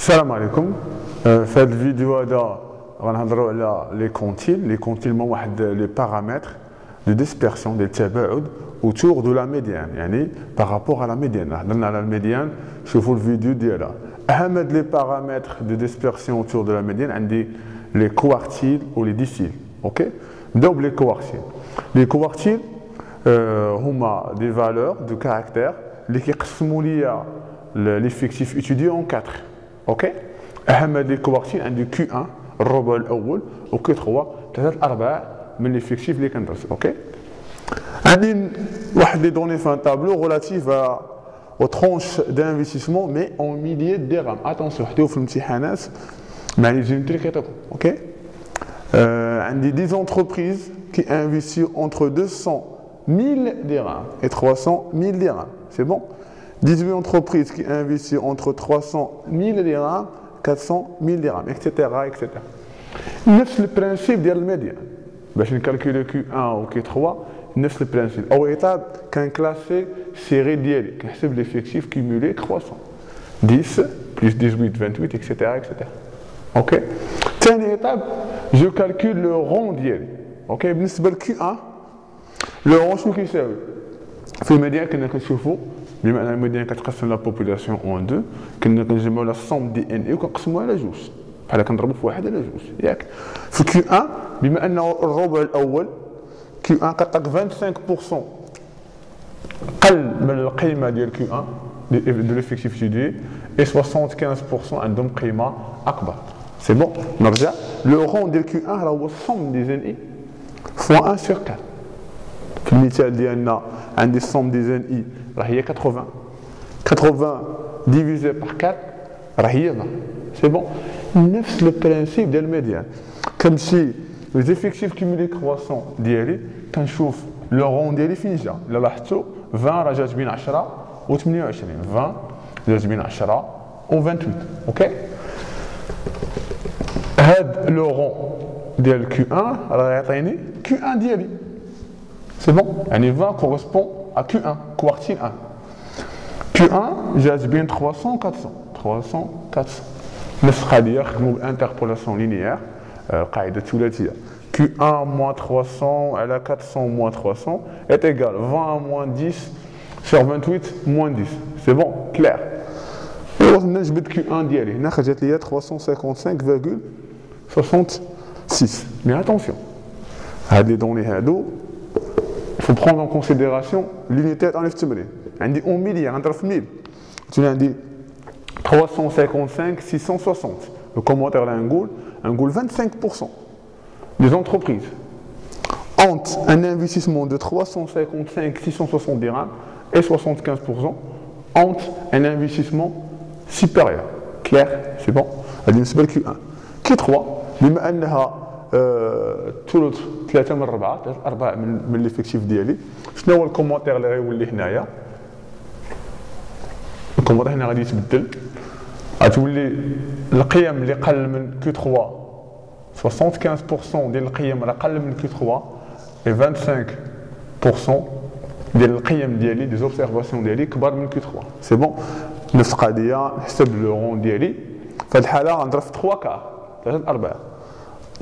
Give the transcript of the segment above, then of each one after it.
السلام عليكم. في هذا الفيديو هذا غنهضروا على لي كونتيل هما واحد لي بارامتر دو ديسبيرسيون ديال التباعد autour de la médiane، يعني بارابور على ميديان. هضرنا على الميديان، شوفوا الفيديو ديالها. اهم هاد لي بارامتر دو ديسبيرسيون autour de la médiane عندي لي كوارتيل و لي ديسيل. اوكي، نبداو بلي كوارتيل. لي كوارتيل هما دي فالور دو كاركتير اللي كيقسموا ليا ليفيكتيف étudié en 4. اوكي، اهم هاد لي كوارتيل عندي Q1 الربع الاول و Q3 ثلاثه الارباع من ليفيكتيف اللي كندرس. اوكي، عندي واحد لي دوني في ان تابلو ريلاتيف aux tranches d'investissement mais en milliers de dirhams. Attention, حتى في الامتحانات مع لي جيومتري كيعطيكم. اوكي، عندي 10 entreprises qui investissent entre 200 000 dirhams et 300 000 dirhams. C'est bon. 18 entreprises qui investissent entre 300 000 dirhams, 400 000 dirhams, etc. etc. نفس البرانسيب ديال الميديان باش نكالكولي Q1 و Q3. نفس البرانسيب. اول ايطاب كنكلاسي سيري ديالي، كنحسب ليفيكتيف كيمولي كروسون 10 بلس 18 28 اكسيتيرا اكسيتيرا. اوكي، ثاني ايطاب جو كالكول لو رون ديالي. اوكي، بالنسبه ل Q1 لو رون شنو كيساوي؟ في الميديان كنا كنشوفوا بما ان الميديان كتقسم لا بوبولاسيون اون دو، كنا كنجمعوا لا سوم دي ان اي وكنقسموها على جوج، بحال كنضربوا في واحد على جوج ياك. في Q1 بما انه الربع الاول Q1 كتعطيك 25% قل من القيمه ديال Q1 دو ليفيكتيف étudié et 75% عندهم قيمه اكبر. سي بون، نرجع. لو رون ديال Q1 راه هو الصوم دي زين اي فوا 1 sur 4. في المثال ديالنا عندي الصوم دي زين اي راه هي 80 ديفيزي بار 4 راه هي 20. سي بون، نفس البرانسيب ديال الميديان. كنمشي ليزيفيكتيف كيمولي كرواسون ديالي، كنشوف لو رون ديالي فين جا. الا لاحظتوا 20 راه جات بين 10 و 28، 20 جات بين 10 و 28. اوكي، هاد لو رون ديال Q1 راه يعطيني Q1 ديالي. سي بون، يعني 20 كورسبون ا Q1 كوارتيل 1. Q1 جات بين 300 400. نفس القضيه خدموا بالانتربولاسيون لينيير، قاعده ثلاثيه. Q1 moins 300 على 400 moins 300 est égal 20 moins 10 sur 28 moins 10. C'est bon, clair. نجبد Q1 ديالي هنا خرجت لي 355,66. Mais attention, هاد لي دوني هادو faut prendre en considération l'unité تاع التمرين. عندي 1 مليار نضرب في 1000 تولي عندي 355 660. Le commentaire là نقول 25% des entreprises ont un investissement de 355 660 dirhams et 75% ont un investissement supérieur. Clair? C'est bon. هذه بالنسبه ل Q1. Q3 بما انها ثلث 3 من 4 3 ارباع من ليفيكتيف ديالي، شنو هو الكومونتير اللي غيولي هنايا؟ الكومونتير هنا غادي يتبدل، غتولي القيم اللي قل من Q3 75% ديال القيم راه قل من Q3 و 25% ديال القيم ديالي دي زوبسيرفاسيون ديالي كبر من Q3. سي بون، نفس القضيه نحسب لو رون ديالي. في هذه الحاله غنضرب في 3 كار 3 ارباع،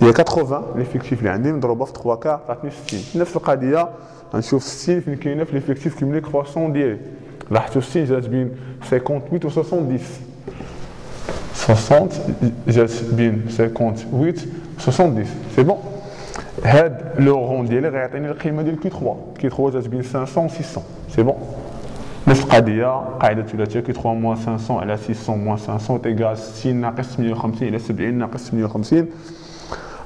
هي 80 ليفيكتيف اللي عندي نضربها في 3 كار تعطيني 60. نفس القضيه غنشوف 60 فين كاينه في ليفيكتيف كيملي كرواسون ديالي. لاحظتوا 60 جات بين 58 و 70. 60 جات بين 58 و 70. سي بون، هاد لو رون ديالي غيعطيني القيمه ديال Q3 جات بين 500 و 600. سي بون، نفس القضيه قاعده ثلاثيه Q3 موان 500 على 600 موان 500 تيغال 60 ناقص 150 على 70 ناقص 150.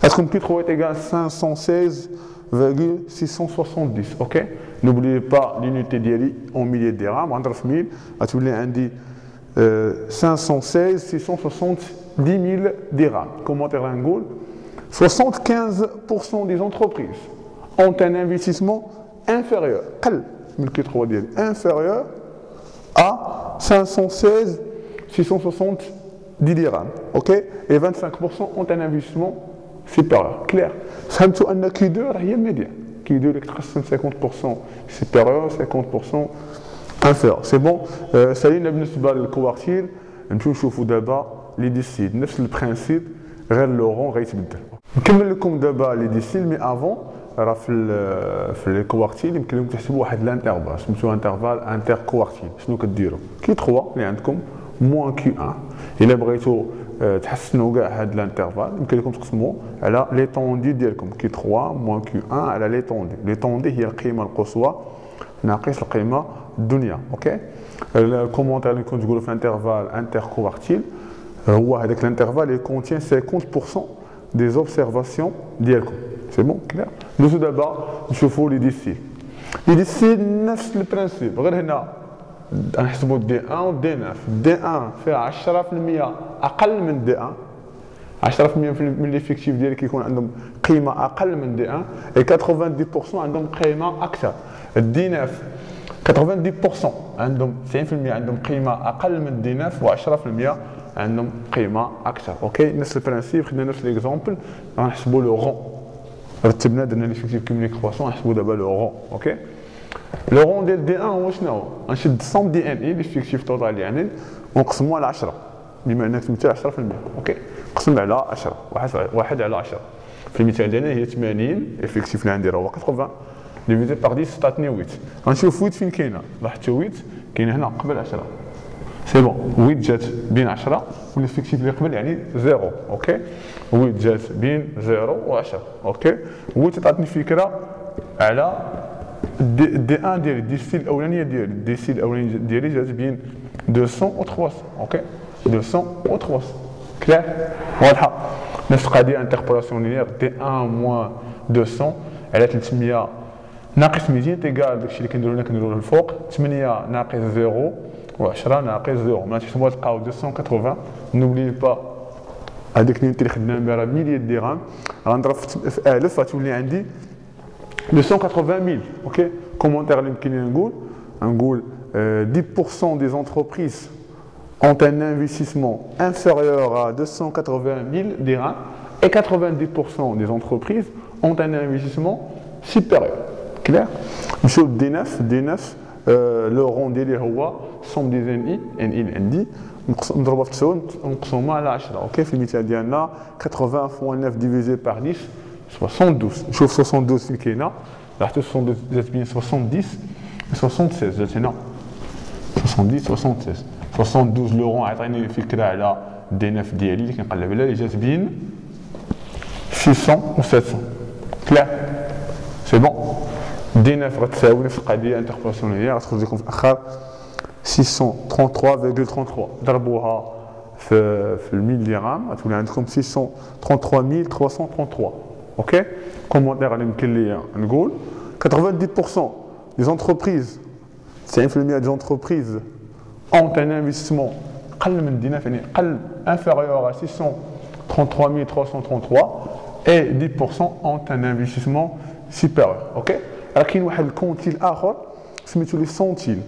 غتكون Q3 تيغال 516,670. اوكي، n'oubliez pas l'unité ديالي en milliers de dirhams. غنضرب في 1000 غتولي عندي 516 670 000 dirhams. Commentaire là نقول 75% des entreprises ont un investissement inférieur قل من Q3 ديالي inférieur à 516 670 dirhams. OK, et 25% ont un investissement supérieur. Clair. فهمتوا ان Q2 راه هي الميديان. Q2 اللي كتقسم 50% supérieur 50% inférieur. C'est bon. سالينا بالنسبه للكوارتيل. نمشيو نشوفوا دابا لي ديسيل نفس البرانسيب غير لو رون غيتبدل. نكمل لكم دابا لي ديسيل مي افون راه في لي كوارتيل يمكن لكم تحسبوا واحد الانترفال سميتو انترفال انتر كوارتيل. شنو كديروا كي 3 اللي عندكم موان كي 1 الا بغيتوا تحسنوا كاع هاد الانترفال يمكن لكم تقسموا على لي طوندي ديالكم كي 3 موان كي 1 على لي طوندي. لي طوندي هي القيمه القصوى ناقص القيمه الدنيا. اوكي الكومونتير اللي كنت تقولوا في انترفال انتر كوارتيل هو هذاك الانترفال اللي كونتين 50% دي زوبسيرفاسيون ديالكم. سي بون كلير. ندوزو دابا نشوفوا لي ديسيل. لي ديسيل نفس البرانسيب غير هنا غنحسبوا دي 1 و دي 9. دي 1 فيها 10% اقل من دي 1 10% من ليفيكتيف ديالي كيكون عندهم قيمه اقل من دي 1 و 90% عندهم قيمه اكثر. دي 9 90% عندهم 90% عندهم قيمه اقل من دي 9 و 10% عندهم قيمه اكثر. اوكي نفس البرانسيب خدنا نفس ليكزومبل غنحسبوا لو رون رتبنا درنا ليفيكتيف كيملي كرواسون نحسبوا دابا لو رون. اوكي لو رون ديال دي 1 هو شنو؟ غنشد الصوم دي ان اي ليفيكتيف توتال يعني ونقسموه على 10 بما انك تمثل 10%. اوكي نقسم على 10 1 على 10 في المثال ديالنا هي 80 افيكتيف اللي عندي راه هو 80 ديفيزي باغ 10 تعطيني 8. غنشوف 8 فين كاينه لاحظتوا 8 كاينه هنا قبل 10 سي بون 8 جات بين 10 والافيكتيف اللي قبل يعني 0. اوكي 8 جات بين 0 و 10. اوكي 8 تعطيني فكره على دي 1 ديالي الديسيل الاولانيه ديالي الديسيل الاولانيه ديالي جات بين 200 و 300. اوكي 200 و 300 كلير واضحه. نفس القضيه انتربولاسيون لينيير دي 1 موان 200 على 300 ناقص 200 تيكال داكشي اللي كنديرو هنا كنديرو للفوق 8 ناقص 0 و 10 ناقص 0 ما تحسبوها تلقاو 280. نوبلي با هذيك اليونيتي اللي خدنا بها راه مليار درهم غنضرب في 1000 غتولي عندي 280 000. اوكي كومونتير اللي يمكن لي نقول 10% des entreprises ont un investissement inférieur à 280 000 dirhams et 90% des entreprises ont un investissement supérieur. Clair? Monsieur D9 le rond ديالي هو somme des NI اللي عندي نضربها في 9 ونقسمها على 10. اوكي في المثال ديالنا 80 fois 9 divisé par 10 72. نشوف 72 فين كاينه لاحظتوا 72 جات بين 70 76 جات هنا 70 76 72 لو رون عطيني فكره على دي 9 ديالي اللي كنقلب عليها اللي جات بين 600 و 700. كلير سي بون دي 9 غتساوي نفس القضيه انتربولاسيون غتخرج لكم في الاخر 633.33 ضربوها في الميل درهم غتولي عندكم 633333. اوكي كومونتير اللي يمكن لي نقول 90% des entreprises 90% des entreprises ont un investissement قل من دينا يعني قل inférieur à 633.333 et 10% ont un investissement supérieur. اوكي راه كاين واحد الكونتيل اخر سميتو لي سونتيل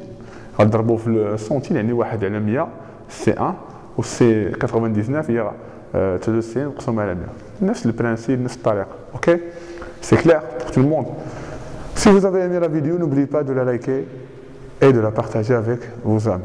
غنضربوه في السونتيل يعني 1 على 100 سي 1 و سي 99 هي 93 مقسوم على 100 نفس البرانسيب نفس الطريقه. اوكي c'est clair pour tout le monde. Si vous avez aimé la vidéo, n'oubliez pas de la liker et de la partager avec vos amis.